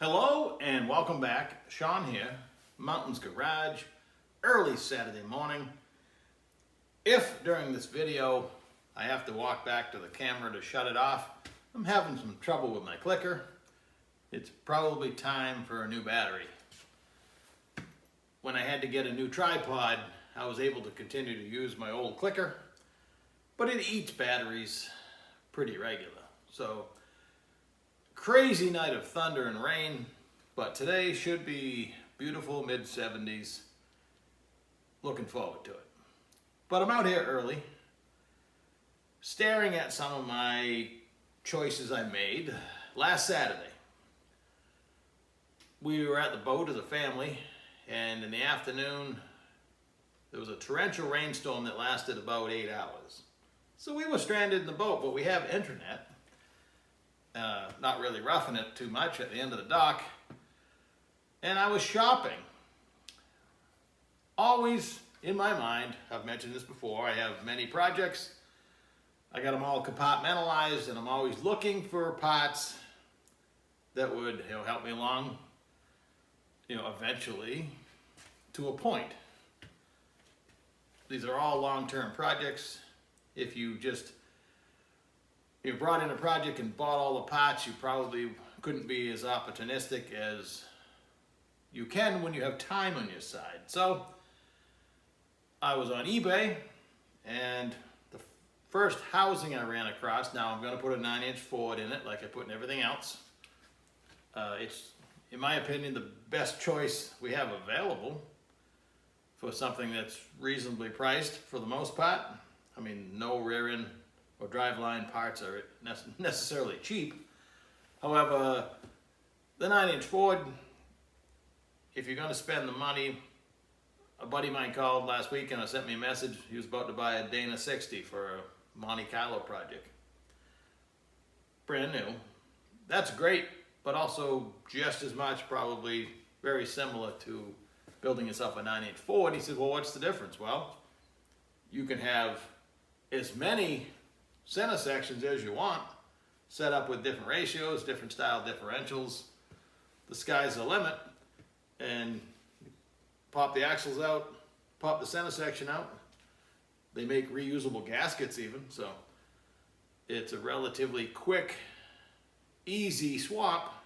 Hello and welcome back. Sean here, Mountains Garage, early Saturday morning. If during this video I have to walk back to the camera to shut it off, I'm having some trouble with my clicker. It's probably time for a new battery. When I had to get a new tripod, I was able to continue to use my old clicker, but it eats batteries pretty regular. So crazy night of thunder and rain, but today should be beautiful mid-70s. Looking forward to it. But I'm out here early, staring at some of my choices I made last Saturday. We were at the boat as a family, and in the afternoon, there was a torrential rainstorm that lasted about 8 hours. So we were stranded in the boat, but we have internet. Not really roughing it too much at the end of the dock. And I was shopping. Always in my mind, I've mentioned this before, I have many projects. I got them all compartmentalized, and I'm always looking for parts that would help me along, eventually to a point. These are all long-term projects. If you just brought in a project and bought all the parts, you probably couldn't be as opportunistic as you can when you have time on your side. So I was on eBay, and the first housing I ran across, now I'm going to put a 9-inch Ford in it like I put in everything else. It's, in my opinion, the best choice we have available for something that's reasonably priced for the most part. I mean, no rear end or driveline parts are necessarily cheap. However, the 9-inch Ford, if you're going to spend the money, a buddy of mine called last week and sent me a message. He was about to buy a Dana 60 for a Monte Carlo project. Brand new. That's great, but also just as much, probably very similar to building yourself a 9-inch Ford. He said, well, what's the difference? Well, you can have as many center sections as you want, set up with different ratios, different style differentials. The sky's the limit, and pop the axles out, pop the center section out. They make reusable gaskets even, so it's a relatively quick, easy swap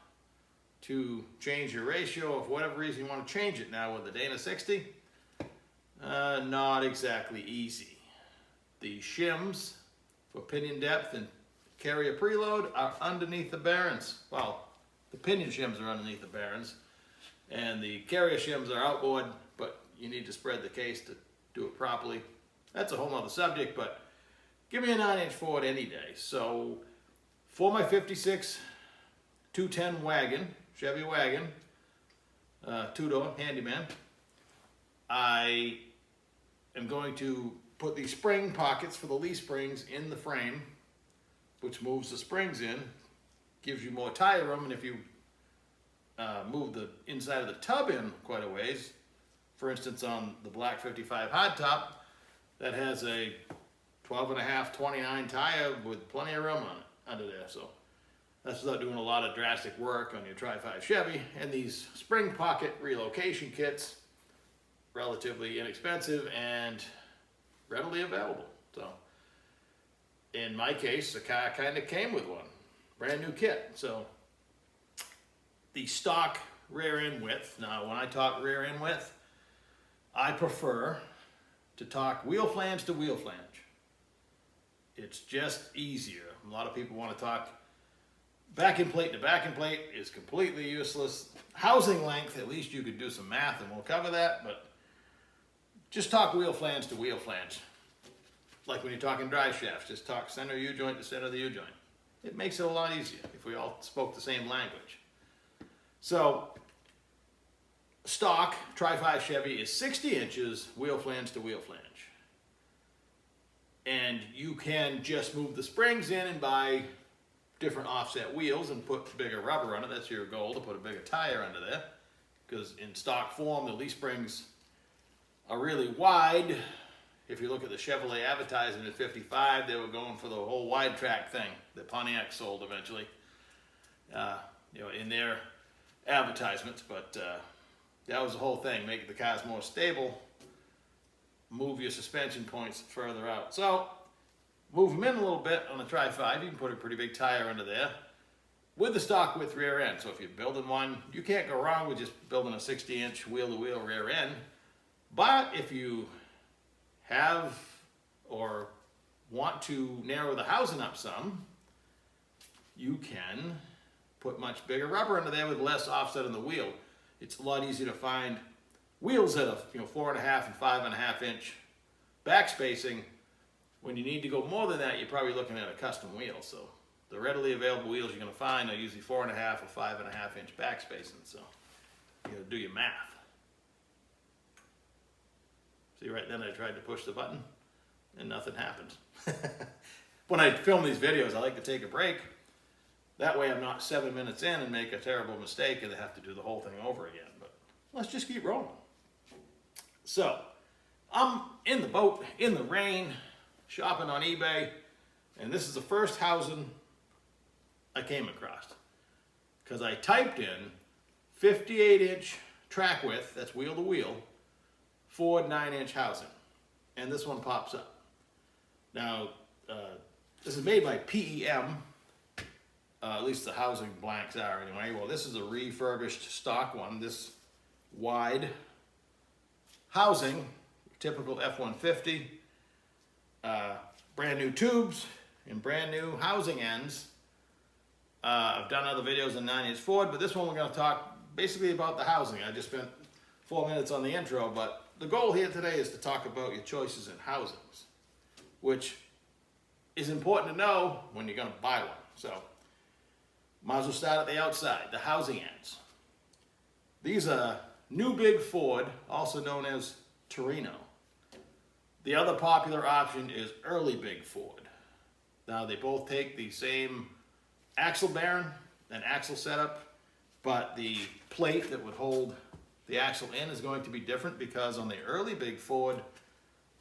to change your ratio. If for whatever reason you want to change it now with the Dana 60, not exactly easy. The shims for pinion depth and carrier preload are underneath the bearings. Well, the pinion shims are underneath the bearings, and the carrier shims are outboard, but you need to spread the case to do it properly. That's a whole other subject, but give me a 9-inch Ford any day. So for my 56 210 wagon, Chevy wagon, two-door handyman, I am going to put the spring pockets for the leaf springs in the frame, which moves the springs in, gives you more tire room, and if you move the inside of the tub in quite a ways, for instance on the black 55 hardtop, that has a 12.5 29 tire with plenty of room on it under there. So that's without doing a lot of drastic work on your Tri-5 Chevy. And these spring pocket relocation kits, relatively inexpensive and readily available. So in my case, the car kind of came with one, brand new kit. So the stock rear end width, now when I talk rear end width, I prefer to talk wheel flange to wheel flange. It's just easier. A lot of people want to talk back end plate to back end plate is completely useless. Housing length, at least you could do some math and we'll cover that, but just talk wheel flange to wheel flange. Like when you're talking drive shafts, just talk center U-joint to center of the U-joint. It makes it a lot easier if we all spoke the same language. So, stock Tri-5 Chevy is 60 inches wheel flange to wheel flange. And you can just move the springs in and buy different offset wheels and put bigger rubber on it. That's your goal, to put a bigger tire under there. Because in stock form, the leaf springs are really wide. If you look at the Chevrolet advertising at 55, they were going for the whole wide track thing that Pontiac sold eventually. In their advertisements, but that was the whole thing, make the cars more stable, move your suspension points further out. So move them in a little bit on the Tri-5. You can put a pretty big tire under there with the stock width rear end. So if you're building one, you can't go wrong with just building a 60-inch wheel-to-wheel rear end. But if you have or want to narrow the housing up some, you can put much bigger rubber under there with less offset on the wheel. It's a lot easier to find wheels that are 4.5 and 5.5 inch back spacing. When you need to go more than that, you're probably looking at a custom wheel. So the readily available wheels you're going to find are usually 4.5 or 5.5 inch back spacing. So you got to do your math. See, right then I tried to push the button and nothing happened. When I film these videos, I like to take a break. That way I'm not 7 minutes in and make a terrible mistake and have to do the whole thing over again. But let's just keep rolling. So I'm in the boat, in the rain, shopping on eBay, and this is the first housing I came across. Because I typed in 58-inch track width, that's wheel to wheel, Ford 9-inch housing. And this one pops up. Now, this is made by PEM. At least the housing blanks are anyway. Well, this is a refurbished stock one. This wide housing, typical F-150, brand new tubes and brand new housing ends. I've done other videos on 9-inch Ford, but this one we're going to talk basically about the housing. I just spent 4 minutes on the intro, but the goal here today is to talk about your choices in housings, which is important to know when you're going to buy one. So might as well start at the outside, the housing ends. These are New Big Ford, also known as Torino. The other popular option is Early Big Ford. Now they both take the same axle bearing and axle setup, but the plate that would hold the axle in is going to be different because on the Early Big Ford,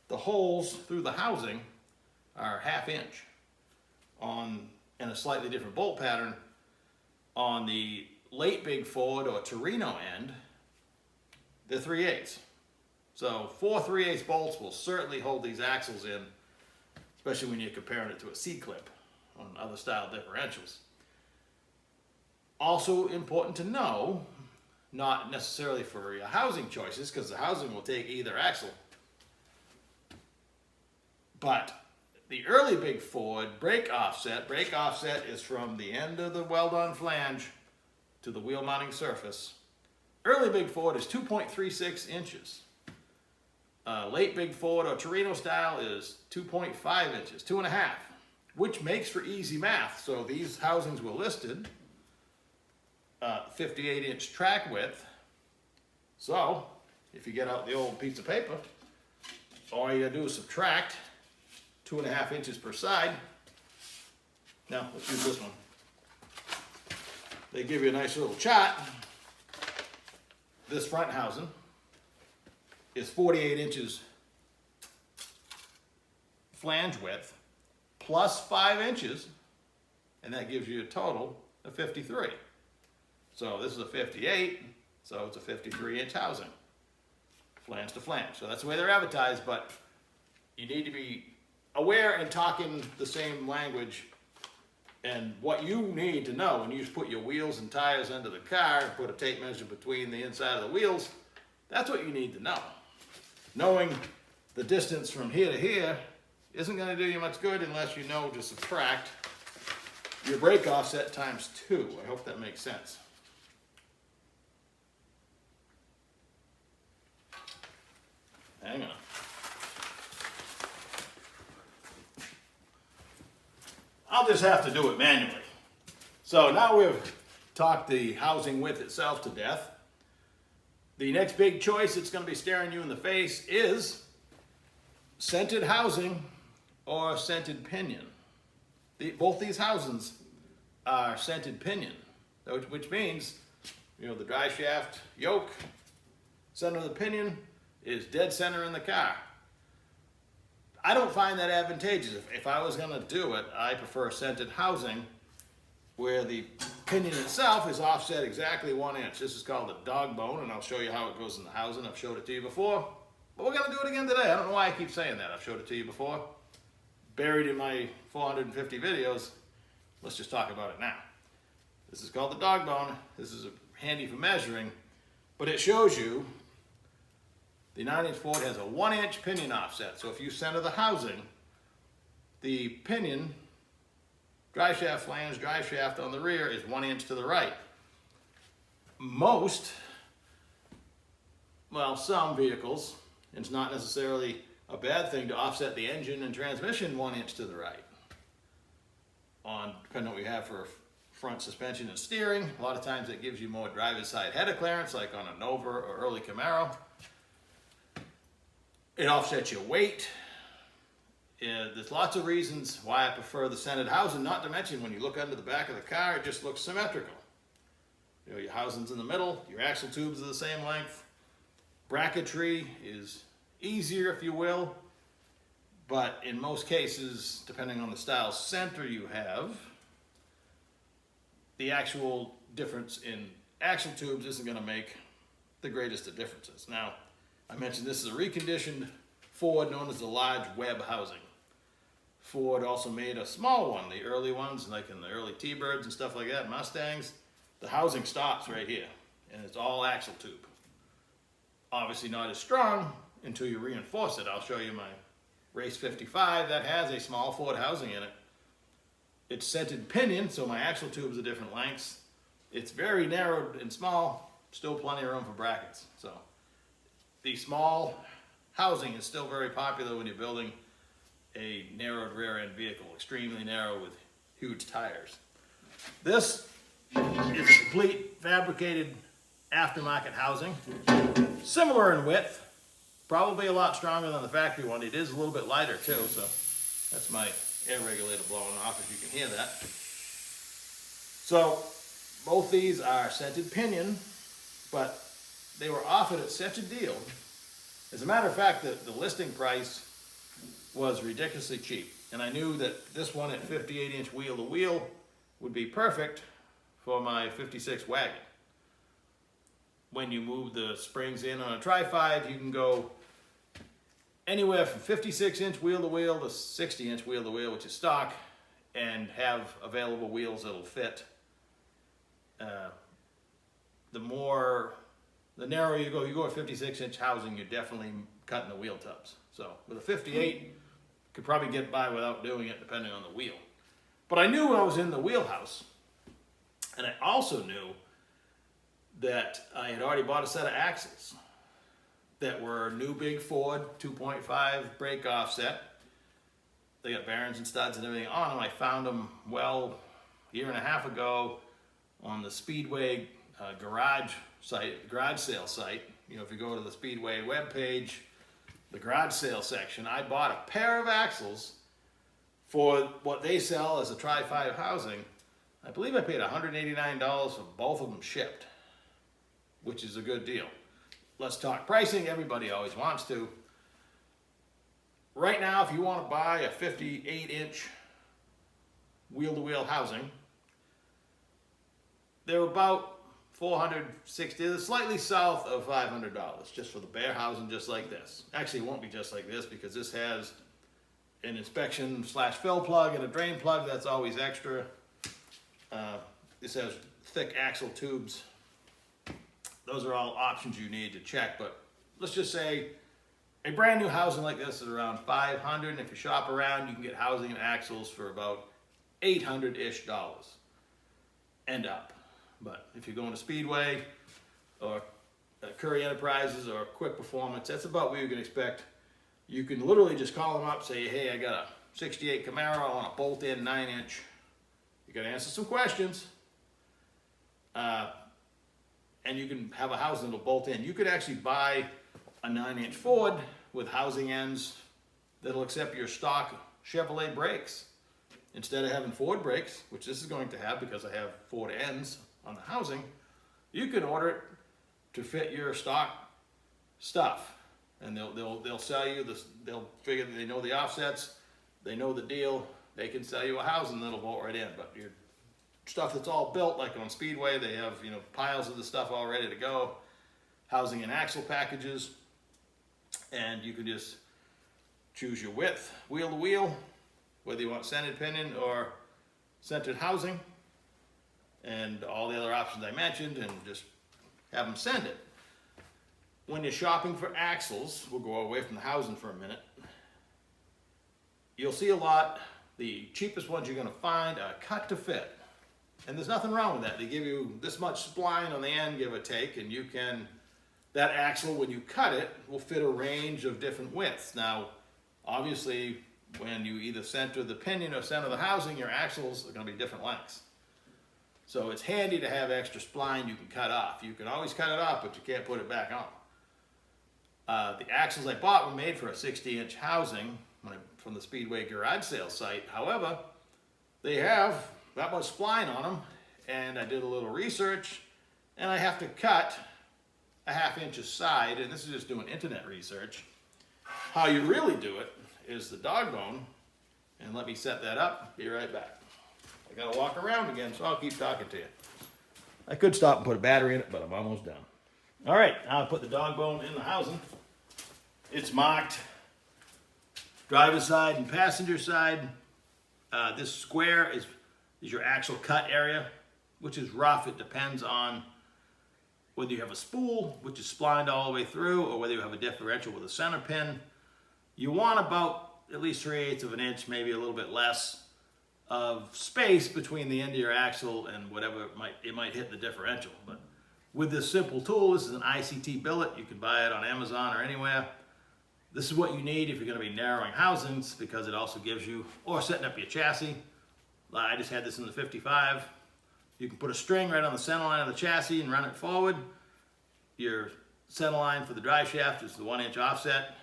the holes through the housing are 1/2 inch in a slightly different bolt pattern. On the Late Big Ford or Torino end, they're 3/8. So 4 3/8 bolts will certainly hold these axles in, especially when you're comparing it to a C-clip on other style differentials. Also important to know, not necessarily for your housing choices, because the housing will take either axle, but the Early Big Ford brake offset is from the end of the weld-on flange to the wheel mounting surface. Early Big Ford is 2.36 inches. Late Big Ford or Torino style is 2.5 inches, 2.5, which makes for easy math. So these housings were listed 58-inch track width. So if you get out the old piece of paper, all you gotta do is subtract 2.5 inches per side. Now, let's use this one. They give you a nice little chart. This front housing is 48 inches flange width plus 5 inches, and that gives you a total of 53. So this is a 58, so it's a 53-inch housing, flange to flange. So that's the way they're advertised, but you need to be aware and talking the same language, and what you need to know when you put your wheels and tires into the car and put a tape measure between the inside of the wheels, that's what you need to know. Knowing the distance from here to here isn't going to do you much good unless you know to subtract your brake offset times 2. I hope that makes sense. Hang on. I'll just have to do it manually. So now we've talked the housing width itself to death. The next big choice that's going to be staring you in the face is scented housing or scented pinion. Both these housings are scented pinion, which means, the dry shaft yoke, center of the pinion is dead center in the car. I don't find that advantageous. If I was going to do it, I prefer scented housing where the pinion itself is offset exactly 1 inch. This is called a dog bone, and I'll show you how it goes in the housing. I've showed it to you before, but we're gonna do it again today. I don't know why I keep saying that. I've showed it to you before. Buried in my 450 videos. Let's just talk about it now. This is called the dog bone. This is handy for measuring, but it shows you the 9-inch Ford has a 1 inch pinion offset. So if you center the housing, the pinion, drive shaft flange, drive shaft on the rear is 1 inch to the right. Most, well, some vehicles, and it's not necessarily a bad thing to offset the engine and transmission 1 inch to the right. Depending on what you have for front suspension and steering, a lot of times it gives you more driver's side header clearance, like on a Nova or early Camaro. It offsets your weight. There's lots of reasons why I prefer the centered housing, not to mention when you look under the back of the car, it just looks symmetrical. You know, your housing's in the middle, your axle tubes are the same length. Bracketry is easier, if you will, but in most cases, depending on the style center you have, the actual difference in axle tubes isn't going to make the greatest of differences. Now, I mentioned this is a reconditioned Ford known as the large web housing. Ford also made a small one, the early ones, like in the early T-Birds and stuff like that, Mustangs. The housing stops right here, and it's all axle tube. Obviously not as strong until you reinforce it. I'll show you my Race 55 that has a small Ford housing in it. It's centered pinion, so my axle tubes are different lengths. It's very narrowed and small, still plenty of room for brackets. So the small housing is still very popular when you're building a narrowed rear end vehicle, extremely narrow with huge tires. This is a complete fabricated aftermarket housing, similar in width, probably a lot stronger than the factory one. It is a little bit lighter too, so that's my air regulator blowing off if you can hear that. So both these are centered pinion, but they were offered at such a deal. As a matter of fact, the listing price was ridiculously cheap, and I knew that this one at 58-inch wheel to wheel would be perfect for my 56 wagon. When you move the springs in on a Tri-5, you can go anywhere from 56-inch wheel to wheel to 60-inch wheel to wheel, which is stock, and have available wheels that'll fit. The narrower you go at 56-inch housing, you're definitely cutting the wheel tubs. So with a 58, could probably get by without doing it depending on the wheel. But I knew I was in the wheelhouse, and I also knew that I had already bought a set of axles that were new big Ford 2.5 brake offset. They got bearings and studs and everything on them. I found them, well, a year and a half ago on the Speedway garage sale site. You know, if you go to the Speedway webpage, the garage sale section, I bought a pair of axles for what they sell as a Tri-5 housing. I believe I paid $189 for both of them shipped, which is a good deal. Let's talk pricing. Everybody always wants to. Right now, if you want to buy a 58-inch wheel-to-wheel housing, they're about $460, they're slightly south of $500, just for the bare housing, just like this. Actually, it won't be just like this because this has an inspection/fill plug and a drain plug. That's always extra. This has thick axle tubes. Those are all options you need to check, but let's just say a brand new housing like this is around $500, and if you shop around, you can get housing and axles for about $800-ish and up. But if you're going to Speedway or Curry Enterprises or Quick Performance, that's about what you can expect. You can literally just call them up, say, hey, I got a 68 Camaro, I want a bolt-in 9-inch. You got to answer some questions. And you can have a housing that'll bolt in. You could actually buy a 9-inch Ford with housing ends that'll accept your stock Chevrolet brakes. Instead of having Ford brakes, which this is going to have because I have Ford ends on the housing, you can order it to fit your stock stuff. And they'll sell you this, they'll figure that they know the offsets, they know the deal, they can sell you a housing that'll bolt right in, but you're stuff that's all built, like on Speedway, they have, you know, piles of the stuff all ready to go, housing and axle packages, and you can just choose your width, wheel to wheel, whether you want centered pinion or centered housing, and all the other options I mentioned, and just have them send it. When you're shopping for axles, we'll go away from the housing for a minute, you'll see a lot, the cheapest ones you're going to find are cut to fit. And there's nothing wrong with that. They give you this much spline on the end, give or take, and you can, that axle, when you cut it, will fit a range of different widths. Now, obviously, when you either center the pinion or center the housing, your axles are going to be different lengths. So it's handy to have extra spline you can cut off. You can always cut it off, but you can't put it back on. The axles I bought were made for a 60-inch housing from the Speedway garage sale site. However, they have that much spline on them, and I did a little research, and I have to cut a 1/2 inch aside, and this is just doing internet research. How you really do it is the dog bone, and let me set that up, be right back. I gotta walk around again, so I'll keep talking to you. I could stop and put a battery in it, but I'm almost done. All right, now I'll put the dog bone in the housing. It's marked driver's side and passenger side. This square is your actual cut area, which is rough. It depends on whether you have a spool, which is splined all the way through, or whether you have a differential with a center pin. You want about at least 3/8 of an inch, maybe a little bit less, of space between the end of your axle and whatever it might hit the differential. But with this simple tool, this is an ICT billet. You can buy it on Amazon or anywhere. This is what you need if you're going to be narrowing housings, because it also gives you, or setting up your chassis. I just had this in the 55. You can put a string right on the center line of the chassis and run it forward. Your center line for the drive shaft is the 1-inch offset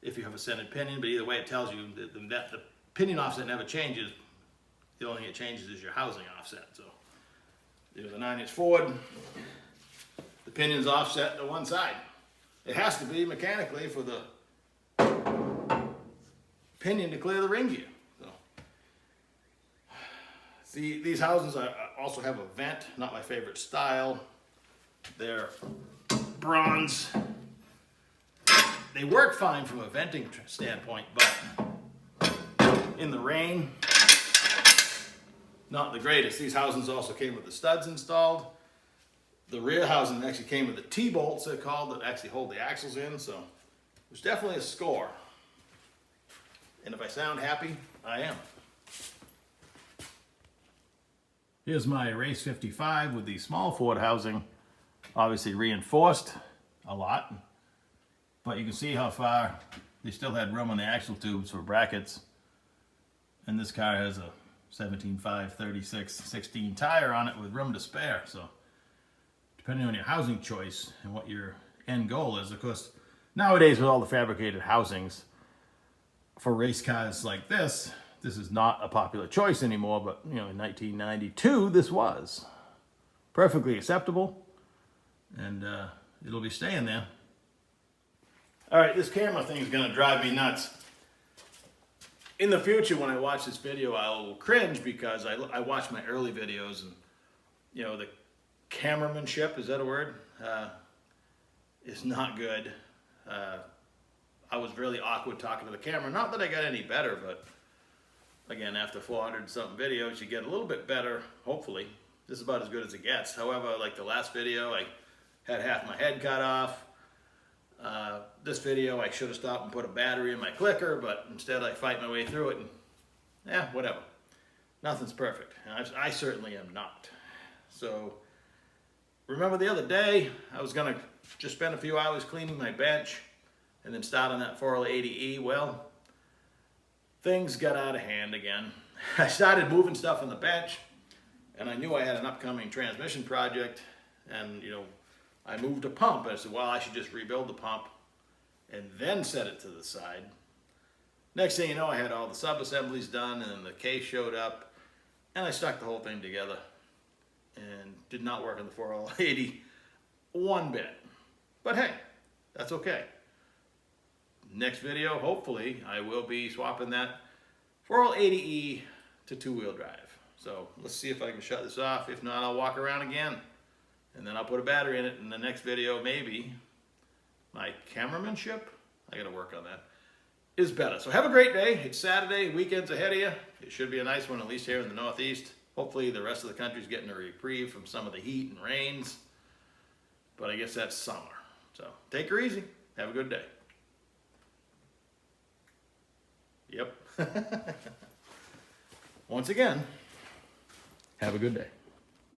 if you have a centered pinion, but either way it tells you that the pinion offset never changes. The only thing it changes is your housing offset. So there's a 9-inch Ford. The pinion's offset to one side. It has to be mechanically for the pinion to clear the ring gear. See, these housings also have a vent, not my favorite style. They're bronze. They work fine from a venting standpoint, but in the rain, not the greatest. These housings also came with the studs installed. The rear housing actually came with the T-bolts, they're called, that actually hold the axles in, so there's definitely a score. And if I sound happy, I am. Here's my Race 55 with the small Ford housing, obviously reinforced a lot, but you can see how far they still had room on the axle tubes for brackets. And this car has a 17.5 36/16 tire on it with room to spare. So depending on your housing choice and what your end goal is, of course, nowadays with all the fabricated housings for race cars like this is not a popular choice anymore, but you know, in 1992, this was perfectly acceptable, and it'll be staying there. All right, this camera thing is gonna drive me nuts. In the future, when I watch this video, I will cringe because I watch my early videos, and you know, the cameramanship, is that a word? Is not good. I was really awkward talking to the camera. Not that I got any better, but again, after 400 something videos, you get a little bit better, hopefully. This is about as good as it gets. However, like the last video, I had half my head cut off. This video, I should have stopped and put a battery in my clicker, but instead I fight my way through it, and whatever. Nothing's perfect. I certainly am not. So, remember the other day, I was gonna just spend a few hours cleaning my bench and then start on that 4L80E. Well, things got out of hand again. I started moving stuff on the bench, and I knew I had an upcoming transmission project, and you know, I moved a pump, and I said, well, I should just rebuild the pump and then set it to the side. Next thing you know, I had all the sub-assemblies done, and then the case showed up, and I stuck the whole thing together, and did not work on the 4L80 one bit. But hey, that's okay. Next video, hopefully, I will be swapping that 4L80E to two-wheel drive. So let's see if I can shut this off. If not, I'll walk around again. And then I'll put a battery in it in the next video, maybe. My cameramanship, I gotta work on that, is better. So have a great day. It's Saturday, weekend's ahead of you. It should be a nice one, at least here in the Northeast. Hopefully the rest of the country's getting a reprieve from some of the heat and rains. But I guess that's summer. So take her easy. Have a good day. Yep. Once again, have a good day.